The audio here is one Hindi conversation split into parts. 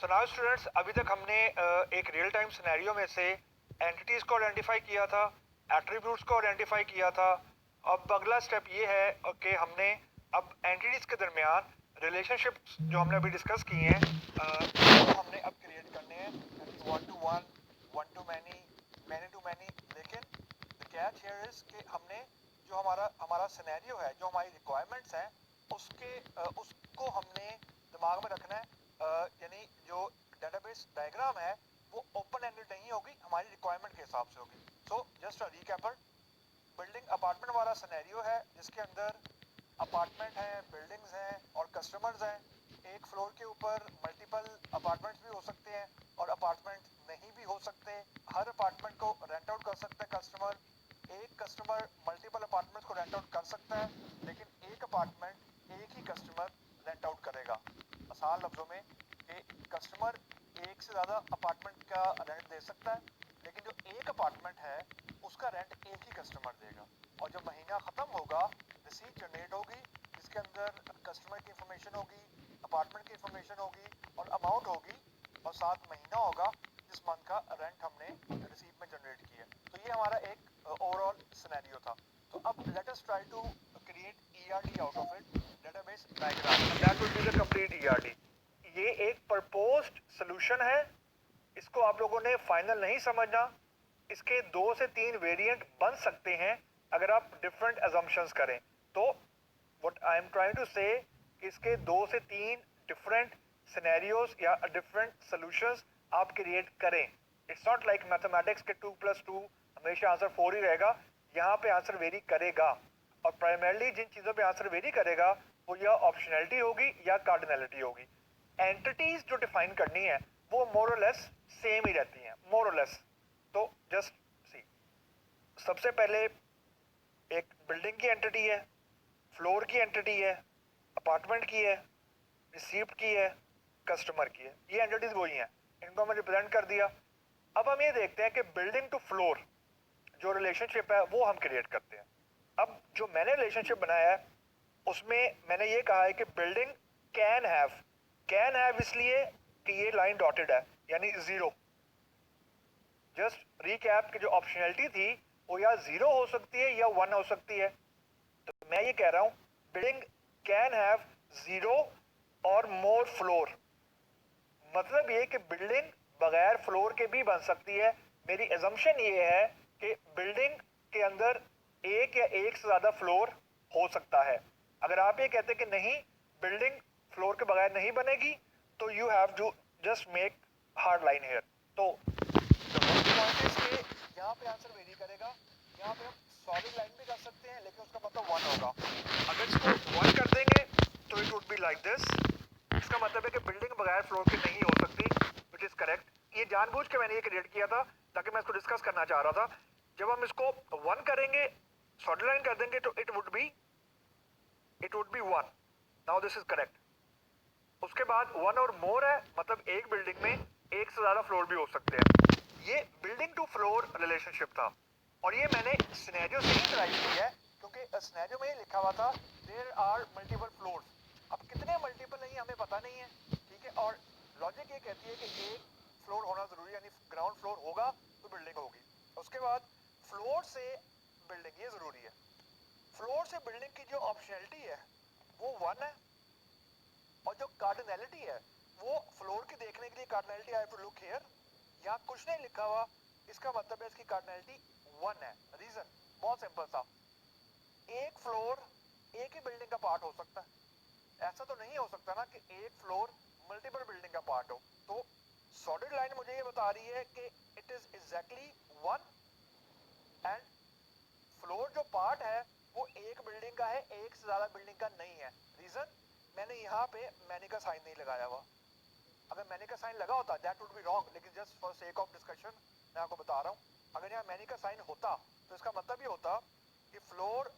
सो नाउ स्टूडेंट्स, अभी तक हमने एक रियल टाइम सिनेरियो में से एंटिटीज़ को आइडेंटिफाई किया था, एट्रीब्यूट्स को आइडेंटिफाई किया था। अब अगला स्टेप ये है कि हमने अब एंटिटीज़ के दरमियान रिलेशनशिप्स जो हमने अभी डिस्कस किए हैं वो हमने अब क्रिएट करने हैं, one to one, one to many, many to many. लेकिन द कैच हियर इज कि हमने जो हमारा सिनेरियो है, जो हमारी रिक्वायरमेंट्स हैं, उसको हमने दिमाग में रखना है। यानी जो डेटाबेस डायग्राम है वो ओपन एंडेड नहीं होगी, हमारी रिक्वायरमेंट के हिसाब से होगी। So just a recap, building apartment वाला सिनेरियो है जिसके अंदर अपार्टमेंट हैं, बिल्डिंग्स हैं और कस्टमर्स हैं। एक फ्लोर के ऊपर मल्टीपल अपार्टमेंट्स भी हो सकते हैं और अपार्टमेंट नहीं भी हो सकते। हर अपार्टमेंट को रेंट आउट कर सकता है कस्टमर। एक कस्टमर मल्टीपल अपार्टमेंट्स को रेंट आउट कर सकता है, लेकिन एक अपार्टमेंट एक ही कस्टमर रेंट आउट करेगा। आसान लफ्जों में कि कस्टमर एक से ज़्यादा अपार्टमेंट का रेंट दे सकता है, लेकिन जो एक अपार्टमेंट है उसका रेंट एक ही कस्टमर देगा। और जब महीना ख़त्म होगा, रिसीट जनरेट होगी जिसके अंदर कस्टमर की इंफॉर्मेशन होगी, अपार्टमेंट की इंफॉर्मेशन होगी और अमाउंट होगी, और साथ महीना होगा जिस मंथ का रेंट हमने रिसीट में जनरेट किया। तो ये हमारा एक ओवरऑल सिनेरियो था। तो अब let us try to create ERD out of it, database diagram, and that will be the complete ERD। ये एक प्रपोज्ड सॉल्यूशन है, इसको आप लोगों ने फाइनल नहीं समझना। इसके 2 से 3 वेरिएंट बन सकते हैं अगर आप डिफरेंट अजम्पशंस करें। तो what I am trying to say, इसके 2 से 3 डिफरेंट सिनेरियोज या डिफरेंट सॉल्यूशंस आप क्रिएट करें। इट्स नॉट लाइक मैथमेटिक्स के 2 + 2 हमेशा आंसर 4 ही रहेगा। यहाँ पे आंसर वेरी करेगा, और प्राइमरली जिन चीज़ों पे आंसर वेरी करेगा वो या ऑप्शनैलिटी होगी या कार्डिनैलिटी होगी। एंटिटीज जो डिफाइन करनी है वो मोर और लेस सेम ही रहती हैं, मोर और लेस। तो जस्ट सी, सबसे पहले एक बिल्डिंग की एंटिटी है, फ्लोर की एंटिटी है, अपार्टमेंट की है, रिसीप्ट की है, कस्टमर की है। ये एंटिटीज वही हैं, इनको हमने रिप्रेजेंट कर दिया। अब हम ये देखते हैं कि बिल्डिंग टू फ्लोर जो रिलेशनशिप है वो हम क्रिएट करते हैं। अब जो मैंने रिलेशनशिप बनाया है उसमें मैंने ये कहा है कि बिल्डिंग कैन हैव इसलिए कि ये लाइन डॉटेड है, यानी 0। जस्ट रीकैप की जो ऑप्शनैलिटी थी वो या 0 हो सकती है या 1 हो सकती है। तो मैं ये कह रहा हूं बिल्डिंग कैन हैव 0 और मोर फ्लोर। मतलब ये कि बिल्डिंग बगैर फ्लोर के भी बन सकती है। मेरी एजम्पशन ये है कि बिल्डिंग के अंदर एक या एक से ज्यादा फ्लोर हो सकता है। अगर आप ये कहते कि नहीं, बिल्डिंग फ्लोर के बगैर नहीं बनेगी, तो you have to just make hard line here. तो यहाँ पे आंसर वेरी करेगा। यहाँ पे हम सॉलिड लाइन भी कर सकते हैं, लेकिन उसका मतलब 1 होगा। अगर इसको 1 कर देंगे तो it would be like this. इसका मतलब है कि बिल्डिंग बगैर फ्लोर के नहीं हो सकती, विच इज करेक्ट। ये जानबूझ के मैंने ये क्रिएट किया था ताकि मैं इसको डिस्कस करना चाह रहा था। जब हम इसको 1 करेंगे, सॉलिड लाइन कर देंगे, तो it would be 1। Now this is correct. उसके बाद 1 और मोर है, मतलब एक बिल्डिंग में एक से ज्यादा फ्लोर भी हो सकते हैं। ये बिल्डिंग टू फ्लोर रिलेशनशिप था, और ये मैंने सिनेरियो से ही ड्राइव किया है, क्योंकि सिनेरियो में ही लिखा हुआ था देयर आर मल्टीपल फ्लोर्स। अब कितने मल्टीपल नहीं हमें पता नहीं है, ठीक है। और लॉजिक ये कहती है कि एक फ्लोर होना जरूरी है, यानी ग्राउंड फ्लोर होगा तो बिल्डिंग होगी। उसके बाद फ्लोर से बिल्डिंग, ये जरूरी है। फ्लोर से बिल्डिंग की जो ऑप्शनैलिटी है वो 1 है, और जो कार्डिनैलिटी है वो फ्लोर की देखने के लिए cardinality I have to look here. यहाँ कुछ नहीं लिखा हुआ, इसका मतलब है इसकी कार्डिनैलिटी 1 है। रीजन बहुत सिंपल सा, एक फ्लोर एक ही बिल्डिंग का पार्ट हो सकता है। ऐसा तो नहीं हो सकता ना कि एक फ्लोर मल्टीपल बिल्डिंग का पार्ट हो। तो सॉलिड लाइन मुझे ये बता रही है कि it is exactly 1, and floor जो पार्ट है वो एक बिल्डिंग का है, एक से ज्यादा बिल्डिंग का नहीं है। रीजन, मैंने यहाँ पे मैनी का साइन नहीं लगाया हुआ। अगर मैनी का साइन लगा होता दैट वुड बी रॉन्ग, लेकिन just for sake of discussion मैं आपको बता रहा हूँ। अगर यहाँ मैनी का साइन होता तो इसका मतलब ये होता कि floor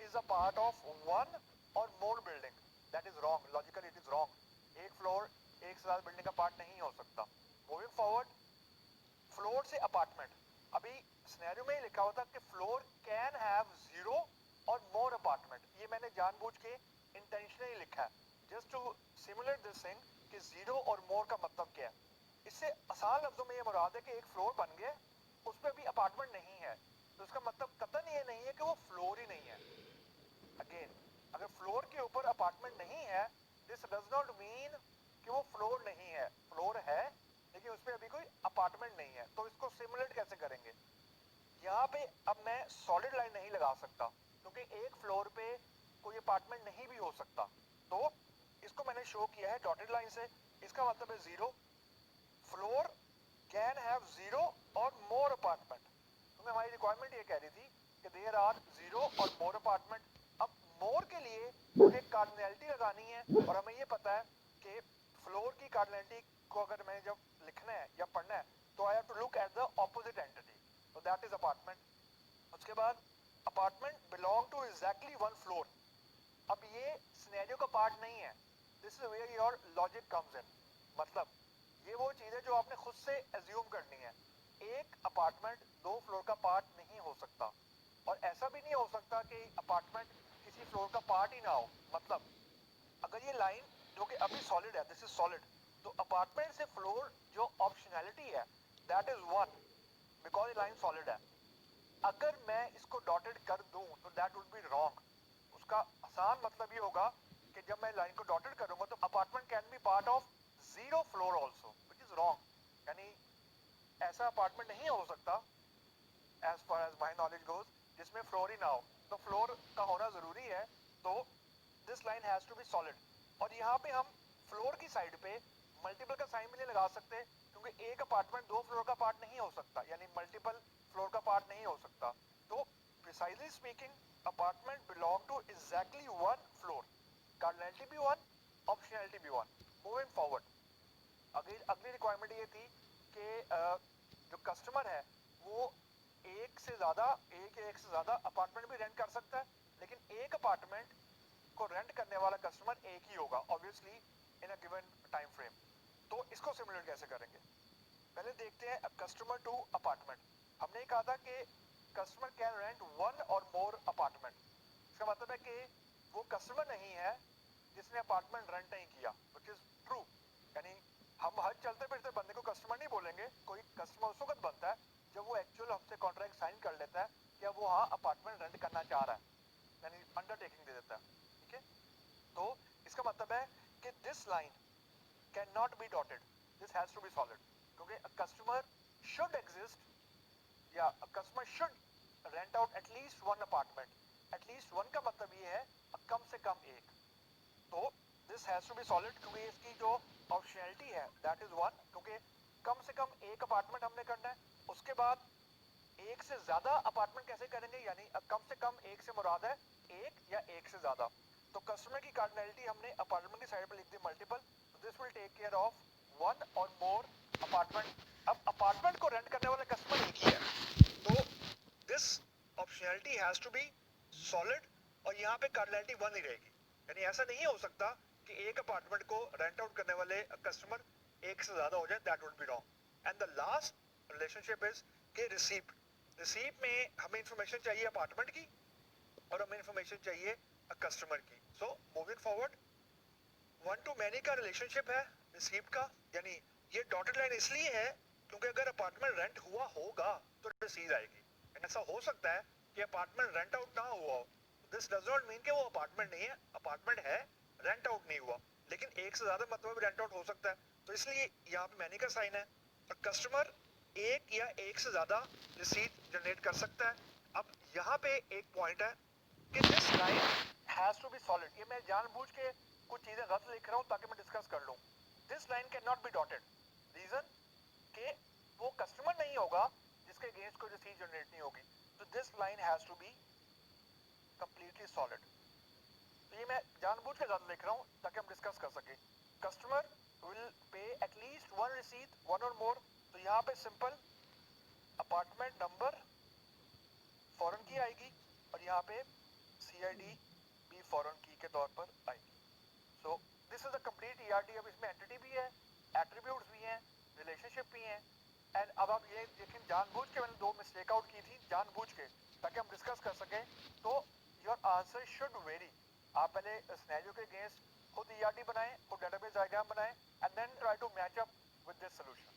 is a part of 1 और more building. That is wrong, logically it is wrong. एक फ्लोर एक से ज्यादा बिल्डिंग का पार्ट नहीं हो सकता। मूविंग फॉरवर्ड, फ्लोर से अपार्टमेंट, अभी सिनेरियो में ही लिखा होता कि फ्लोर कैन हैव 0 और मोर अपार्टमेंट। ये मैंने जानबूझ के इंटेंशनली लिखा है, just to simulate this thing कि जीरो और मोर का मतलब क्या है। इससे आसान लफ्जों में ये मुराद है कि एक फ्लोर बन गया, उस पर भी अपार्टमेंट नहीं है, तो उसका मतलब कतई ये नहीं है कि वो फ्लोर ही नहीं है। अगेन, अगर फ्लोर के ऊपर अपार्टमेंट नहीं है, दिस डज नॉट मीन कि वो फ्लोर नहीं है। फ्लोर है लेकिन उसमें अभी कोई अपार्टमेंट नहीं है। तो इसको सिमुलेट कैसे करेंगे? यहाँ पे अब मैं सॉलिड लाइन नहीं लगा सकता क्योंकि एक फ्लोर पे कोई अपार्टमेंट नहीं भी हो सकता। तो इसको मैंने शो किया है डॉटेड लाइन से। इसका मतलब है zero. Floor can have zero और मोर अपार्टमेंट, क्योंकि हमारी रिक्वायरमेंट ये कह रही थी कि देयर आर जीरो और मोर अपार्टमेंट। अब मोर के लिए मुझे कार्डिनैलिटी लगानी है और हमें ये पता है कि फ्लोर की कार्डिनैलिटी को अगर मैं जब लिखना है या पढ़ना है तो I have to look at the opposite entity, तो दैट इज अपार्टमेंट। उसके बाद apartment belong to exactly one floor. अब ये सिनेरियो का पार्ट नहीं है, this is where your logic comes in. मतलब ये वो चीज है जो आपने खुद से एज्यूम करनी है। एक अपार्टमेंट दो फ्लोर का पार्ट नहीं हो सकता, और ऐसा भी नहीं हो सकता कि अपार्टमेंट किसी फ्लोर का पार्ट ही ना हो। मतलब अगर ये लाइन जो कि अभी सॉलिड है, दिस इज सॉलिड, तो अपार्टमेंट से फ्लोर जो ऑप्शनैलिटी है दैट इज वन, बिकॉज ये लाइन सॉलिड है। अगर मैं इसको डॉटेड कर दूं तो दैट वुड बी रॉन्ग। उसका आसान मतलब ये होगा कि जब मैं लाइन को डॉटेड करूंगा तो apartment can be part of zero floor also, which is wrong. यानी ऐसा अपार्टमेंट नहीं हो सकता as far as my knowledge goes जिसमें फ्लोर ही ना हो। तो फ्लोर का होना जरूरी है। तो this line has to be solid. और यहाँ पे हम फ्लोर की साइड पे मल्टीपल का साइन भी नहीं लगा सकते क्योंकि एक अपार्टमेंट दो फ्लोर का पार्ट नहीं हो सकता, यानी मल्टीपल फ्लोर का पार्ट नहीं हो सकता। तो precisely speaking apartment belong to exactly one floor, cardinality भी वन, ऑप्शनैलिटी भी वन। मूविंग फॉरवर्ड, अगली रिक्वायरमेंट ये थी कि जो कस्टमर है वो एक से ज्यादा अपार्टमेंट भी रेंट कर सकता है, लेकिन एक अपार्टमेंट को रेंट करने वाला कस्टमर एक ही होगा obviously in a given time frame. तो इसको सिमुलेट कैसे करेंगे? पहले देखते हैं कस्टमर टू अपार्टमेंट। हमने कहा था कि कस्टमर कैन रेंट वन और मोर अपार्टमेंट। इसका मतलब है कि वो कस्टमर नहीं है जिसने अपार्टमेंट रेंट नहीं किया, व्हिच इज ट्रू। यानी हम हर चलते फिरते बंदे को कस्टमर नहीं बोलेंगे। कोई कस्टमर उस वक्त बनता है जब वो एक्चुअल हमसे कॉन्ट्रैक्ट साइन कर लेता है कि अब वो हाँ अपार्टमेंट रेंट करना चाह रहा है, यानी अंडरटेकिंग दे देता है। ठीक है, तो इसका मतलब है कि this line can not be dotted, this has to be solid, क्योंकि अ कस्टमर शुड एग्जिस्ट या a customer should rent out at least one apartment. At least one का मतलब ये है कम से कम एक। तो this has to be solid क्योंकि इसकी जो ऑप्शनैलिटी है दैट इज वन, क्योंकि कम से कम एक अपार्टमेंट हमने करना है। उसके बाद एक से ज्यादा अपार्टमेंट कैसे करेंगे, यानी कम से कम एक से मुराद है एक या एक से ज्यादा। तो कस्टमर की कार्डिनैलिटी हमने अपार्टमेंट की साइड पे लिख दी multiple, this will take care of one और मोर अपार्टमेंट। अब अपार्टमेंट को रेंट करने वाला कस्टमर एक ही है, तो this optionality has to be solid, और यहाँ पे कार्डिनैलिटी वन ही रहेगी। यानी ऐसा नहीं हो सकता कि एक अपार्टमेंट को रेंट आउट करने वाले कस्टमर एक से ज्यादा हो जाए, that would be wrong. And the last relationship is के रिसीप्ट। रिसीप्ट में हमें इंफॉर्मेशन चाहिए अपार्टमेंट की और हमें इंफॉर्मेशन चाहिए कस्टमर की। So moving forward, one to many का रिलेशनशिप है रिसीप्ट का। यानी ये डॉटेड लाइन इसलिए है क्योंकि अगर अपार्टमेंट रेंट हुआ होगा तो रसीद आएगी। ऐसा हो सकता है कि अपार्टमेंट रेंट आउट ना हुआ हो, दिस डज नॉट मीन कि वो अपार्टमेंट नहीं है, अपार्टमेंट है, रेंट आउट नहीं हुआ। लेकिन एक से ज्यादा मतलब रेंट आउट हो सकता है, तो इसलिए यहाँ पे मैनी का साइन है। और कस्टमर एक या एक से ज्यादा रिसीट जनरेट कर सकता है। अब यहाँ पे एक पॉइंट है कि this line has to be solid. ये मैं जानबूझ के कुछ चीजें गलत लिख रहा हूं ताकि मैं डिस्कस कर लूं। This line can not be dotted, reason के वो कस्टमर नहीं होगा जिसके अगेंस्ट कोई रिसीट जनरेट नहीं होगी। तो this line has to be completely solid. तो ये मैं जानबूझ के गलत लिख रहा हूं ताकि हम डिस्कस कर सके। Customer will pay at least one receipt one और मोर, तो यहाँ पे सिंपल अपार्टमेंट नंबर फॉरेन की आएगी और यहाँ पे CID भी फॉरेन की के तौर पर आएगी। So this is a complete ERD। अब इसमें एंटिटी भी है, एट्रीब्यूट्स भी हैं, रिलेशनशिप भी हैं। एंड अब आप ये देखें, जानबूझ के मैंने दो मिस्टेक आउट की थी जानबूझ के ताकि हम डिस्कस कर सकें। तो योर आंसर शुड वेरी। आप पहले सिनेरियो के अगेंस्ट खुद ERD बनाएं, खुद डेटाबेस डायग्राम बनाएं and then try to match up with this solution.